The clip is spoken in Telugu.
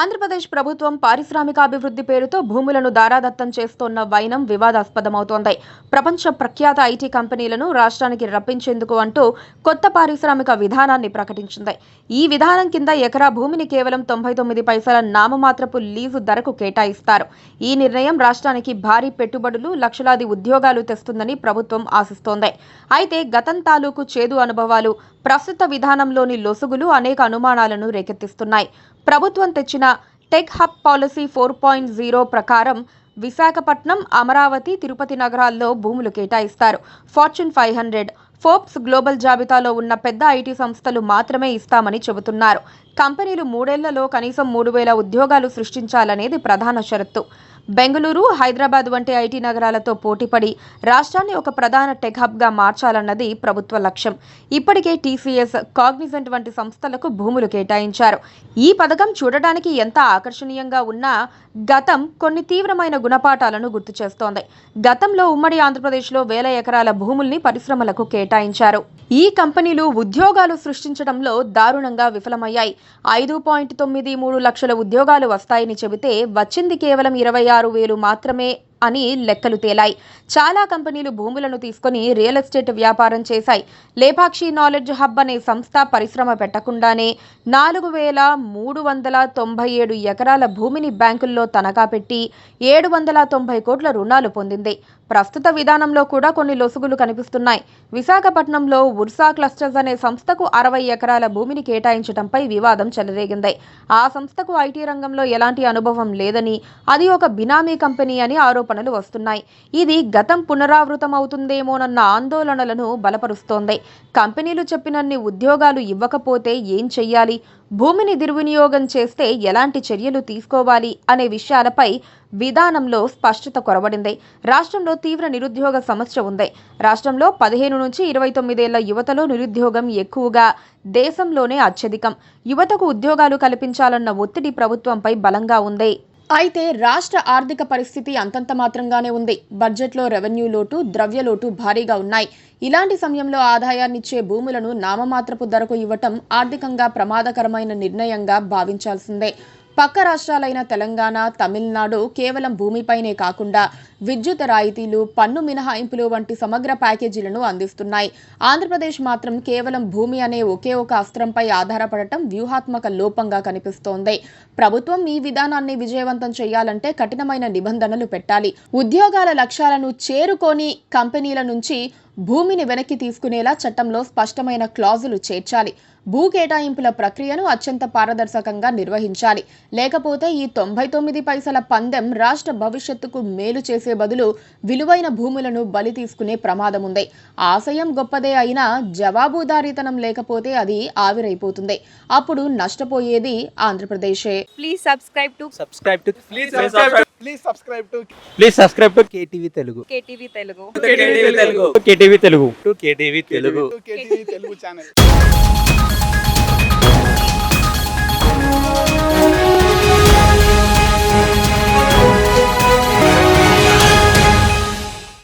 ఆంధ్రప్రదేశ్ ప్రభుత్వం పారిశ్రామికాభివృద్ధి పేరుతో భూములను దారాదత్తం చేస్తోన్న వైనం వివాదాస్పదమవుతోంది. ప్రపంచ ప్రఖ్యాత ఐటీ కంపెనీలను రాష్ట్రానికి రప్పించేందుకు అంటూ కొత్త పారిశ్రామిక విధానాన్ని ప్రకటించింది. ఈ విధానం కింద ఎకరా భూమిని కేవలం 99 పైసల నామమాత్రపు లీజు ధరకు కేటాయిస్తారు. ఈ నిర్ణయం రాష్ట్రానికి భారీ పెట్టుబడులు, లక్షలాది ఉద్యోగాలు తెస్తుందని ప్రభుత్వం ఆశిస్తోంది. అయితే గతం తాలూకు చేదు అనుభవాలు, ప్రస్తుత విధానంలోని లొసుగులు అనేక అనుమానాలను రేకెత్తిస్తున్నాయి. ప్రభుత్వం తెచ్చిన టెక్ హబ్ పాలసీ 4.0 ప్రకారం విశాఖపట్నం, అమరావతి, తిరుపతి నగరాల్లో భూములు కేటాయిస్తారు. ఫార్చ్యూన్ 500, ఫోర్బ్స్ గ్లోబల్ జాబితాలో ఉన్న పెద్ద ఐటీ సంస్థలు మాత్రమే ఇస్తామని చెబుతున్నారు. కంపెనీలు 3 ఏళ్లలో కనీసం 3,000 ఉద్యోగాలు సృష్టించాలనేది ప్రధాన షరతు. బెంగళూరు, హైదరాబాద్ వంటి ఐటీ నగరాలతో పోటీపడి రాష్ట్రాన్ని ఒక ప్రధాన టెక్ హబ్గా మార్చాలన్నది ప్రభుత్వ లక్ష్యం. ఇప్పటికే టీసీఎస్, కాగ్నిజెంట్ వంటి సంస్థలకు భూములు కేటాయించారు. ఈ పథకం చూడటానికి ఎంత ఆకర్షణీయంగా ఉన్నా గతం కొన్ని తీవ్రమైన గుణపాఠాలను గుర్తు చేస్తోంది. గతంలో ఉమ్మడి ఆంధ్రప్రదేశ్లో వేల ఎకరాల భూముల్ని పరిశ్రమలకు కేటాయించారు. ఈ కంపెనీలు ఉద్యోగాలు సృష్టించడంలో దారుణంగా విఫలమయ్యాయి. 5.93 లక్షల ఉద్యోగాలు వస్తాయని చెబితే వచ్చింది కేవలం 26,000 మాత్రమే అని లెక్కలు తేలాయి. చాలా కంపెనీలు భూములను తీసుకుని రియల్ ఎస్టేట్ వ్యాపారం చేశాయి. లేపాక్షి నాలెడ్జ్ హబ్ అనే సంస్థ పరిశ్రమ పెట్టకుండానే 4,397 ఎకరాల భూమిని బ్యాంకుల్లో తనఖా పెట్టి 790 కోట్ల రుణాలు పొందింది. ప్రస్తుత విధానంలో కూడా కొన్ని లొసుగులు కనిపిస్తున్నాయి. విశాఖపట్నంలో ఉర్సా క్లస్టర్స్ అనే సంస్థకు 60 ఎకరాల భూమిని కేటాయించడంపై వివాదం చెలరేగింది. ఆ సంస్థకు ఐటీ రంగంలో ఎలాంటి అనుభవం లేదని, అది ఒక బినామీ కంపెనీ అని ఆరోపణలు వస్తున్నాయి. ఇది గతం పునరావృతమవుతుందేమోనన్న ఆందోళనలను బలపరుస్తోంది. కంపెనీలు చెప్పినన్ని ఉద్యోగాలు ఇవ్వకపోతే ఏం చెయ్యాలి, భూమిని దుర్వినియోగం చేస్తే ఎలాంటి చర్యలు తీసుకోవాలి అనే విషయాలపై విధానంలో స్పష్టత కొరబడింది. రాష్ట్రంలో తీవ్ర నిరుద్యోగ సమస్య ఉంది. రాష్ట్రంలో 15 నుంచి 29 ఏళ్ల యువతలో నిరుద్యోగం ఎక్కువగా, దేశంలోనే అత్యధికం. యువతకు ఉద్యోగాలు కల్పించాలన్న ఒత్తిడి ప్రభుత్వంపై బలంగా ఉంది. అయితే రాష్ట్ర ఆర్థిక పరిస్థితి అంతంత మాత్రంగానే ఉంది. బడ్జెట్లో రెవెన్యూ లోటు, ద్రవ్య లోటు భారీగా ఉన్నాయి. ఇలాంటి సమయంలో ఆదాయాన్నిచ్చే భూములను నామమాత్రపు ధరకు ఇవ్వటం ఆర్థికంగా ప్రమాదకరమైన నిర్ణయంగా భావించాల్సిందే. పక్క రాష్ట్రాలైన తెలంగాణ, తమిళనాడు కేవలం భూమిపైనే కాకుండా విద్యుత్ రాయితీలు, పన్ను మినహాయింపులు వంటి సమగ్ర ప్యాకేజీలను అందిస్తున్నాయి. ఆంధ్రప్రదేశ్ మాత్రం కేవలం భూమి అనే ఒకే ఒక అస్త్రంపై ఆధారపడటం వ్యూహాత్మక లోపంగా కనిపిస్తోంది. ప్రభుత్వం ఈ విధానాన్ని విజయవంతం చేయాలంటే కఠినమైన నిబంధనలు పెట్టాలి. ఉద్యోగాల లక్ష్యాలను చేరుకోని కంపెనీల నుంచి భూమిని వెనక్కి తీసుకునేలా చట్టంలో స్పష్టమైన క్లాజులు చేర్చాలి. భూ కేటాయింపుల ప్రక్రియను అత్యంత పారదర్శకంగా నిర్వహించాలి. లేకపోతే ఈ 99 పైసల పందెం రాష్ట్ర భవిష్యత్తుకు మేలు చేసే బదులు విలువైన భూములను బలి తీసుకునే ప్రమాదం ఉంది. ఆశయం గొప్పదే అయినా జవాబుదారీతనం లేకపోతే అది ఆవిరైపోతుంది. అప్పుడు నష్టపోయేది ఆంధ్రప్రదేశే. Please subscribe to KTV Telugu. KTV Telugu. KTV Telugu. KTV Telugu channel.